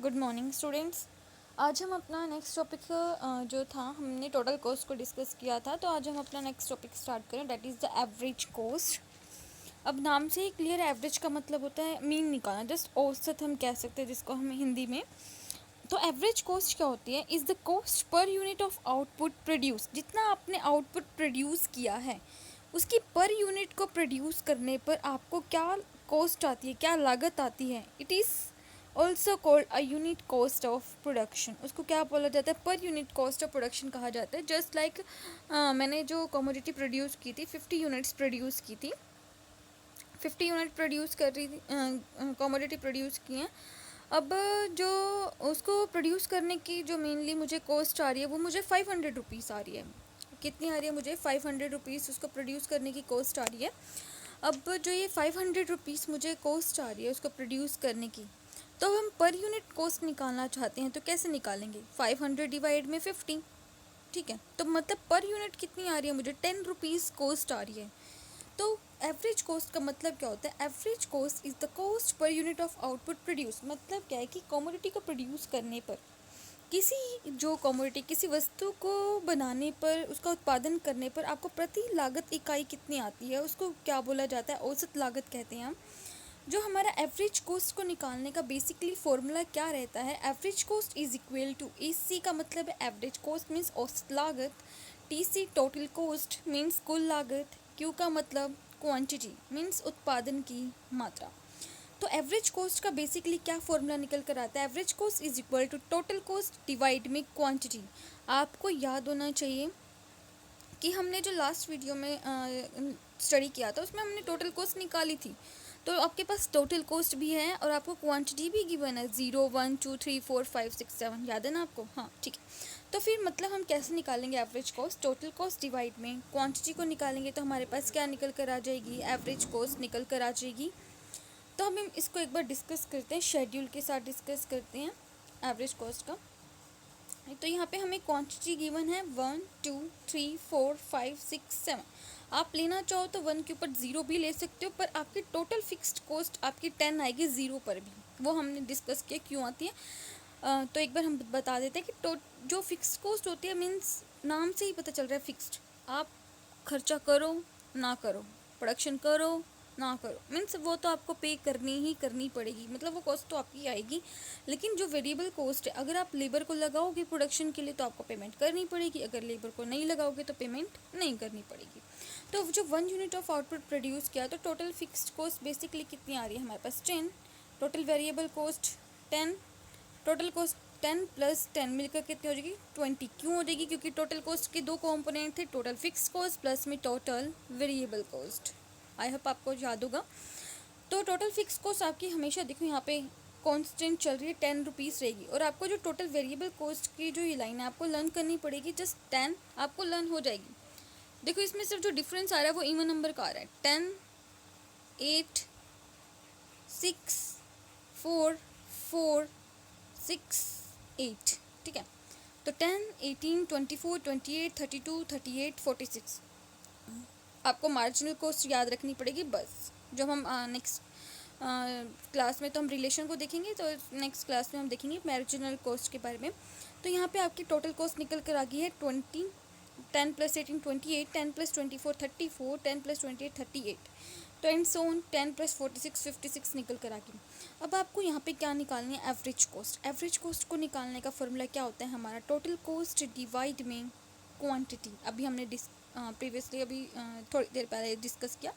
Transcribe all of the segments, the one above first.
Good morning students. आज हम अपना नेक्स्ट टॉपिक जो था, हमने टोटल कॉस्ट को डिस्कस किया था, तो आज हम अपना नेक्स्ट टॉपिक स्टार्ट करें, that is the average cost. अब नाम से ही क्लियर, एवरेज का मतलब होता है मीन निकालना, जस्ट औसत हम कह सकते हैं जिसको हम हिंदी में। तो एवरेज कॉस्ट क्या होती है? Is the cost per unit of output produce. जितना आपने आउटपुट प्रोड्यूस किया है उसकी पर यूनिट को प्रोड्यूस करने पर आपको क्या कॉस्ट आती है, क्या लागत आती है, it is also called a unit cost of production. उसको क्या बोला जाता है? Per unit cost of production कहा जाता है। जस्ट लाइक मैंने जो कमोडिटी प्रोड्यूस की थी, 50 यूनिट्स प्रोड्यूस की थी, 50 यूनिट प्रोड्यूस कर रही थी, कमोडिटी प्रोड्यूस की हैं। अब जो उसको प्रोड्यूस करने की जो मेनली मुझे कॉस्ट आ रही है वो मुझे 500 रुपीज़ आ रही है। कितनी आ रही है मुझे? 500 रुपीज़ उसको प्रोड्यूस करने की कॉस्ट आ रही है। अब जो ये 500 रुपीज़ मुझे कॉस्ट आ रही है उसको प्रोड्यूस करने की, तो हम पर यूनिट कॉस्ट निकालना चाहते हैं, तो कैसे निकालेंगे? 500 डिवाइड में 50, ठीक है। तो मतलब पर यूनिट कितनी आ रही है मुझे? 10 रुपीज़ कॉस्ट आ रही है। तो एवरेज कॉस्ट का मतलब क्या होता है? Average cost is the cost per unit of output produce. मतलब क्या है कि कमोडिटी को प्रोड्यूस करने पर, किसी जो कमोडिटी, किसी वस्तु को बनाने पर, उसका उत्पादन करने पर आपको प्रति लागत इकाई कितनी आती है, उसको क्या बोला जाता है? औसत लागत कहते हैं हम। जो हमारा एवरेज कॉस्ट को निकालने का बेसिकली फॉर्मूला क्या रहता है? Average cost is equal to AC का मतलब है एवरेज कॉस्ट मीन्स औसत लागत, TC टोटल कॉस्ट मीन्स कुल लागत, Q का मतलब क्वांटिटी मीन्स उत्पादन की मात्रा। तो एवरेज कॉस्ट का बेसिकली क्या फॉर्मूला निकल कर आता है? Average cost is equal to total cost divide में क्वांटिटी। आपको याद होना चाहिए कि हमने जो लास्ट वीडियो में स्टडी किया था उसमें हमने टोटल कॉस्ट निकाली थी। तो आपके पास टोटल कॉस्ट भी है और आपको क्वांटिटी भी गिवन है, 0 1 2 3 4 5 6 7, याद है ना आपको? हाँ, ठीक है। तो फिर मतलब हम कैसे निकालेंगे average cost? Total cost divide में क्वांटिटी को निकालेंगे तो हमारे पास क्या निकल कर आ जाएगी? एवरेज कॉस्ट निकल कर आ जाएगी। तो हम इसको एक बार डिस्कस करते हैं, शेड्यूल के साथ डिस्कस करते हैं एवरेज कॉस्ट का। तो यहाँ पे हमें क्वांटिटी गिवन है 1 2 3 4 5 6 7। आप लेना चाहो तो 1 के ऊपर 0 भी ले सकते हो, पर आपकी टोटल फिक्स्ड कॉस्ट आपकी 10 आएगी 0 पर भी। वो हमने डिस्कस किया क्यों आती है। तो एक बार हम बता देते हैं कि जो फिक्स्ड कॉस्ट होती है, मीन्स नाम से ही पता चल रहा है फिक्स्ड। आप खर्चा करो ना करो, प्रोडक्शन करो ना करो, मीन्स वो तो आपको पे करनी पड़ेगी, मतलब वो कॉस्ट तो आपकी आएगी। लेकिन जो वेरिएबल कॉस्ट है, अगर आप लेबर को लगाओगे प्रोडक्शन के लिए तो आपको पेमेंट करनी पड़ेगी, अगर लेबर को नहीं लगाओगे तो पेमेंट नहीं करनी पड़ेगी। तो जो 1 यूनिट ऑफ आउटपुट प्रोड्यूस किया तो टोटल फिक्स्ड कॉस्ट बेसिकली कितनी आ रही है हमारे पास? 10। Total variable cost 10, total cost 10 plus 10 मिलकर कितनी हो जाएगी? 20। क्यों हो जाएगी? क्योंकि टोटल कॉस्ट के दो कॉम्पोनेंट थे, टोटल फिक्स कॉस्ट प्लस में total variable cost. I hope आपको याद होगा। तो टोटल फिक्स कॉस्ट आपकी हमेशा देखो यहाँ पे कांस्टेंट चल रही है, 10 रुपीज़ रहेगी। और आपको जो टोटल वेरिएबल कॉस्ट की जो ये लाइन है आपको लर्न करनी पड़ेगी, जस्ट 10 आपको लर्न हो जाएगी। देखो इसमें सिर्फ जो डिफरेंस आ रहा है वो इवन नंबर का आ रहा है, 10 8 6 4 4 6 8, ठीक है। तो 10 18 24 28 32 38 46 आपको मार्जिनल कॉस्ट याद रखनी पड़ेगी बस। जब हम नेक्स्ट क्लास में तो हम रिलेशन को देखेंगे, तो नेक्स्ट क्लास में हम देखेंगे मार्जिनल कॉस्ट के बारे में। तो यहाँ पे आपकी टोटल कॉस्ट निकल कर आ गई है 20, 10 प्लस 18 28, 10 प्लस 24 34, 10 प्लस 28 38, तो एंड सो ऑन, 10 प्लस 46 56 निकल कर आ गई। अब आपको यहाँ पे क्या निकालनी है? Average cost. एवरेज कॉस्ट को निकालने का फॉर्मूला क्या होता है हमारा? टोटल कॉस्ट डिवाइड में क्वांटिटी। अभी हमने प्रीवियसली थोड़ी देर पहले डिस्कस किया।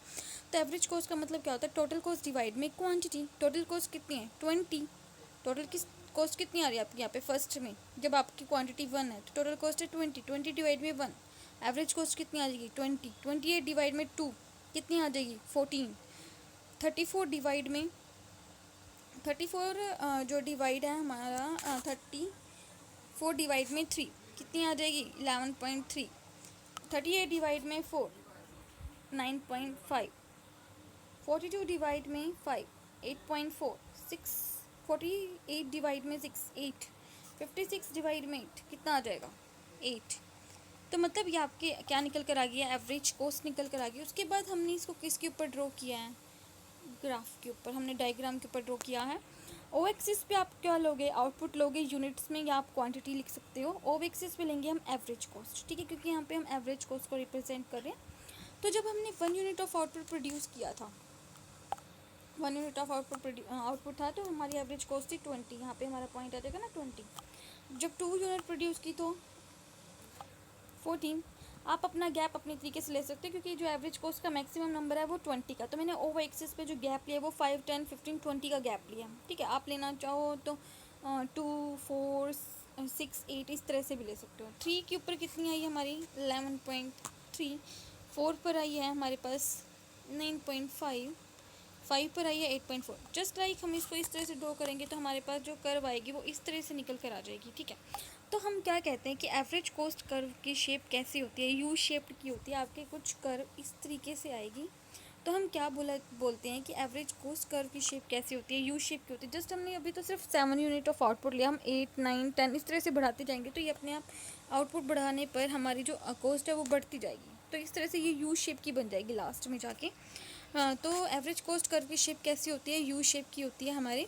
तो एवरेज कॉस्ट का मतलब क्या होता है? टोटल कॉस्ट डिवाइड में क्वांटिटी। टोटल कॉस्ट कितनी है? 20। टोटल कॉस्ट कितनी आ रही है आपकी यहाँ पे फर्स्ट में? जब आपकी क्वांटिटी 1 है तो टोटल कॉस्ट है 20, 20 डिवाइड में 1, एवरेज कॉस्ट कितनी आ जाएगी? 20, 28 डिवाइड में 2 कितनी आ जाएगी? 14, 34 डिवाइड में 34 जो डिवाइड है हमारा 34 डिवाइड में 3 कितनी आ जाएगी? 11.3, 38 डिवाइड में 4 9.5, 42 डिवाइड में 5 8.4, 6 48 डिवाइड में 6 8, 56 डिवाइड में 8 कितना आ जाएगा? 8। तो मतलब ये आपके क्या निकल कर आ गया? एवरेज कॉस्ट निकल कर आ गई। उसके बाद हमने इसको किसके ऊपर ड्रॉ किया है? ग्राफ के ऊपर, हमने डायग्राम के ऊपर ड्रॉ किया है। ओ एक्सिस पे आप क्या लोगे, आउटपुट लोगे यूनिट्स में या आप क्वांटिटी लिख सकते हो। ओ एक्सिस पे लेंगे हम एवरेज कॉस्ट, ठीक है, क्योंकि यहाँ पे हम एवरेज कॉस्ट को रिप्रेजेंट कर रहे हैं। तो जब हमने 1 यूनिट ऑफ आउटपुट प्रोड्यूस किया था, 1 यूनिट ऑफ आउटपुट था, तो हमारी एवरेज कॉस्ट थी 20। यहाँ पे हमारा पॉइंट आ जाएगा ना 20। जब 2 यूनिट प्रोड्यूस की तो 14। आप अपना गैप अपने तरीके से ले सकते हो, क्योंकि जो एवरेज कॉस्ट का मैक्सिमम नंबर है वो 20 का, तो मैंने ओवर एक्सिस पे जो गैप लिया है वो 5, 10, 15, 20 का गैप लिया, ठीक है। आप लेना चाहो तो 2, 4, 6, 8 इस तरह से भी ले सकते हो। 3 के ऊपर कितनी आई है हमारी 11.3, 4 पर आई है हमारे पास 9.5, 5 पर आई है 8.4। जस्ट लाइक हम इसको इस तरह से ड्रॉ करेंगे तो हमारे पास जो कर्व आएगी वो इस तरह से निकल कर आ जाएगी, ठीक है। तो हम क्या कहते हैं कि एवरेज कॉस्ट कर्व की शेप कैसी होती है, यू शेप्ड की होती है। आपके कुछ कर्व इस तरीके से आएगी, तो हम क्या बोलते हैं कि एवरेज कॉस्ट कर्व की शेप कैसी होती है, यू शेप की होती है। जस्ट हमने अभी तो सिर्फ 7 यूनिट ऑफ आउटपुट लिया, हम 8, 9, 10 इस तरह से बढ़ाते जाएंगे, तो ये अपने आप आउटपुट बढ़ाने पर हमारी जो कॉस्ट है वो बढ़ती जाएगी। तो इस तरह से ये यू शेप की बन जाएगी लास्ट में जाके। तो एवरेज कॉस्ट कर्व की शेप कैसी होती है, यू शेप की होती है हमारी।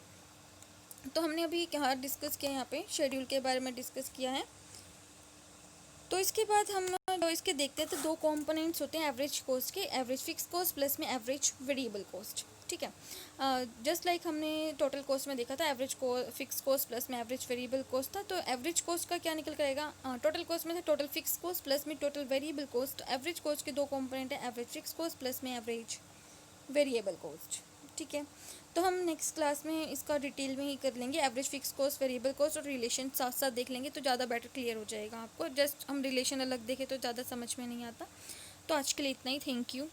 तो हमने अभी क्या डिस्कस किया, यहाँ पे शेड्यूल के बारे में डिस्कस किया है। तो इसके बाद हम इसके देखते हैं, तो 2 कंपोनेंट्स होते हैं एवरेज कॉस्ट के, एवरेज फिक्स कॉस्ट प्लस में एवरेज वेरिएबल कॉस्ट, ठीक है। जस्ट लाइक हमने टोटल कॉस्ट में देखा था एवरेज फिक्स कॉस्ट प्लस में एवरेज वेरिएबल कॉस्ट था। तो एवरेज कॉस्ट का क्या निकल कर आएगा, टोटल कॉस्ट में था टोटल फिक्स कॉस्ट प्लस में total variable cost. Average cost के 2 कंपोनेंट है, एवरेज फिक्स कॉस्ट प्लस में एवरेज वेरिएबल कॉस्ट, ठीक है। तो हम नेक्स्ट क्लास में इसका डिटेल में ही कर लेंगे, average fix cost, variable cost और रिलेशन साथ साथ देख लेंगे, तो ज़्यादा बेटर क्लियर हो जाएगा आपको। जस्ट हम रिलेशन अलग देखें तो ज़्यादा समझ में नहीं आता। तो आज के लिए इतना ही, थैंक यू।